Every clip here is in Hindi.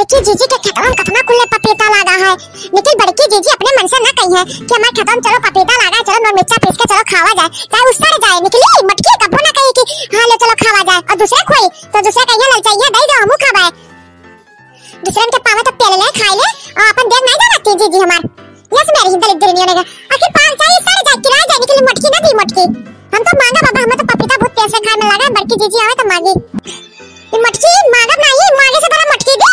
बड़की जीजी के खेतवा में कितना कुल्ले पपीता लगा है, लेकिन बड़की जीजी अपने मन से ना कही है कि हमारे खेतवा में चलो पपीता लगा, चलो नॉन मिर्चा पीस के चलो खावा जाए, चाहे उससे जाए निकली मटकी कबो ना कही कि हां ले चलो खावा जाए, और दूसरे कोई तो दूसरे कहिए लल चाहिए दई दो हमू खावाए, दूसरे के पावे तो पेले ले खाई ले और अपन देख नहीं जाती जीजी हमार यस मेरी ही दलित दुनिया ने आखिर पांच चाहिए सारे जाए किराए जाए निकली मटकी ना दी मटकी हम तो मांगा बाबा, हमें तो पपीता बहुत प्यार से खाने लगा, बड़की जीजी आवे तो मांगी मटकी मांगा नहीं मांगे से बड़ा मटकी दी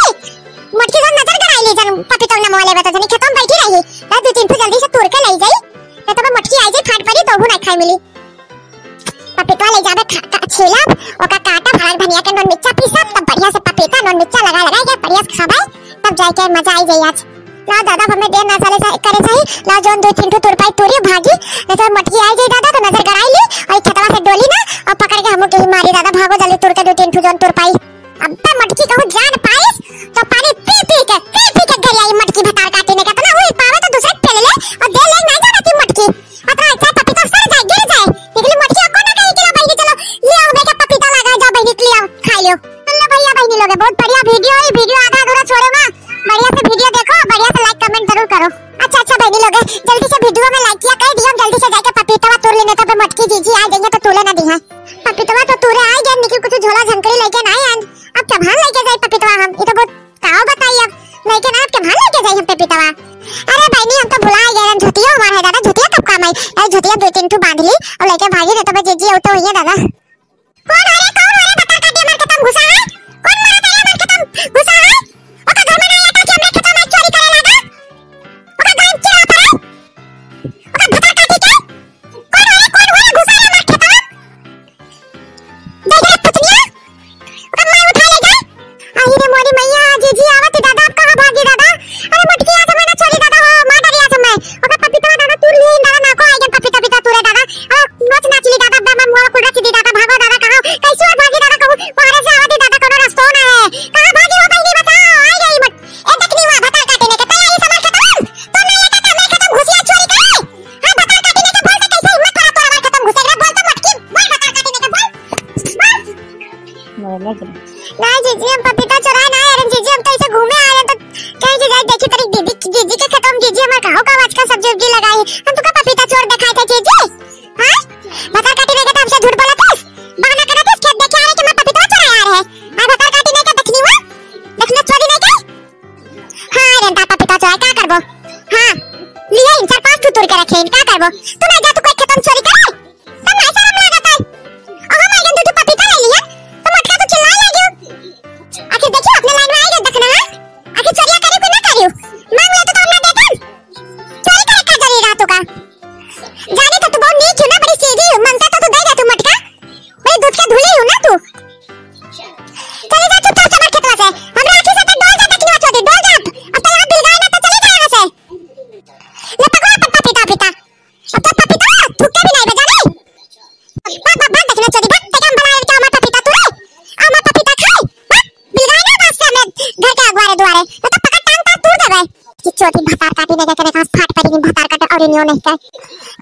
मटकी तो नजर कराई ले जान पपीता ने मोले बता नहीं खत्म बैठी रही ना दो तीन फुल जल्दी से तोड़ के ले जाई नहीं तो मटकी आई जाई फाट पड़ी तो हु ना खाई मिली पपीता ले जावे छीला ओका काटा भाग धनिया के नॉन मिर्चा पीसा तब बढ़िया से पपीता नॉन मिर्चा लगा के बढ़िया खावे तब जाके मजा आई जाई आज ला दादा हमें देर ना चले करे सही ला जोन दो तीन टूर पाई तोरी भागी नहीं तो मटकी आई जाई दादा तो नजर कराई ली और खतवा से डोली ना और पकड़ के हमो के ही मारी दादा भागो जल्दी तोड़ के दो तीन जोन तोड़ पाई अब पे मटकी कहूं जान पाइस तो पानी पी के घर आई मटकी भतार काटने का तो ना हुई पावे तो दूसरे पे ले और दे ले नहीं जाना थी मटकी अतरा अच्छा पपीता सर जाए गिर जाए निकली मटकी को ना कहीं किलो भाई चलो ले आओ बेटा पपीता लगा जाओ भाई निकली आओ खा लो अल्लाह भैया भाई लोगे बहुत बढ़िया वीडियो है, वीडियो आधा अधूरा छोड़ो ना, बढ़िया से वीडियो देखो, बढ़िया से लाइक कमेंट जरूर करो। अच्छा बहनी लोग जल्दी से वीडियो में लाइक किया कर दियो, हम जल्दी से जाके पपीता तोड़ लेने तो मटकी जीजी आ जाएंगे तो तोड़े ना दी है पपीता तो तोड़े आ गए निकल कुछ झोला झंकड़ी लेके ना आए अब क्या भान लेके जाए पपीता हम ये तो बहुत काओ बताइए अब लेके ना अब क्या भान लेके जाए हम पपीता अरे बहनी हम तो भुला गए हम झुटिया हमारे दादा झुटिया कब काम आई यार झुटिया दो तीन ठू बांध ली और लेके भागी नहीं तो जीजी उठो हुई है दादा कौन बता काटे मार खत्म घुसा है कौन मारा तेरे मार खत्म घुसा है ओका घर में नहीं आता कि हमने खत्म में चोरी करे लगा ओका गांव चिरा पड़े ओका भतर काटी के कौन हुआ घुसा है मार खत्म दे पुतनिया ओका मार उठा ले गए आई रे मोरी मैया जीजी आवत दादा आप कहां भागी दादा अरे मटकी आ मैंने चोरी दादा मार डरिया से मैं ओका पपीता दादा तू ले दादा ना को आगे पपीता तूरे दादा नोच नाचली दादा मैं मुंह कुड़ा सीधी दादा भागो दादा कहां कैसे और भागी दादा कहूं वहां से आवत दादा कोनो रास्ता ना है कहां भागी हो बहनी बताओ आई गई मत ए तकनी हुआ भतार काटने के तैयारी समझ खत्म तो नहीं ये कहता मैं खत्म घुसिया चोरी करे हां भतार काटने के बोल तो कैसे हिम्मत करा तोरा खत्म घुसेगा बोल तो मटकी बोल भतार काटने के बोल ना जीजी हम पपीता चुराए ना यार जीजी हम तो ऐसे घूमे आ रहे तो कहीं की जाए देखी तेरी दीदी जीजी के खत्म जीजी हमारे कहां का आज का सब्जी उब्जी लगाई हम तो का पपीता चोर दिखाए थे जीजी हां भतार काटने के तो हमसे झूठ बोला था बहाना करा था खेत देखे आ रहे कि मैं पपीता चुराया आ रहे हां भतार काटने के देखनी हुआ देखने चोरी नहीं गई हां रेंटा पपीता चुराए क्या करबो हां लिया इन 4-5 टूर के रखे इन क्या करबो तू ना जा तू कोई खत्म चोरी करे तब ना शर्म लगता है और हम आगे तू पपीता ले लिया तो मटका तो चिल्लाने लगी आखिर देखियो अपने लाइन में आएगा देखना है आखिर चोरिया करे कोई ना करियो मांग ले तो हमने देखन चोरी करे का जरी रातों का जाने तो तू बहुत नीच हो ना बड़ी सीधी हो मनता तो तू देगा तू मटका बड़ी दूध के धुली हो ना तू चले जा चुपचाप से मत खेतवा से हमरा आंखी से डोल जा तकनी चोदी डोल जा अब तो यहां बिल गए ना तो चले जा यहां से ले पकड़ो पपीता अब तो पपीता थूक के भी नहीं बजा नहीं बात देखना चोदी बात ते हम बनाए क्या हमारा पपीता तू रे हमारा पपीता खाए बिल गए ना बस से हमें घर के अगवारे द्वारे तो पकड़ टांग तू देवे कि चोदी भतार काटी ने करे खास फाट पड़ी भतार काटे और नियो नहीं करे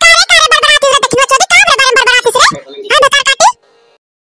करे बड़बड़ा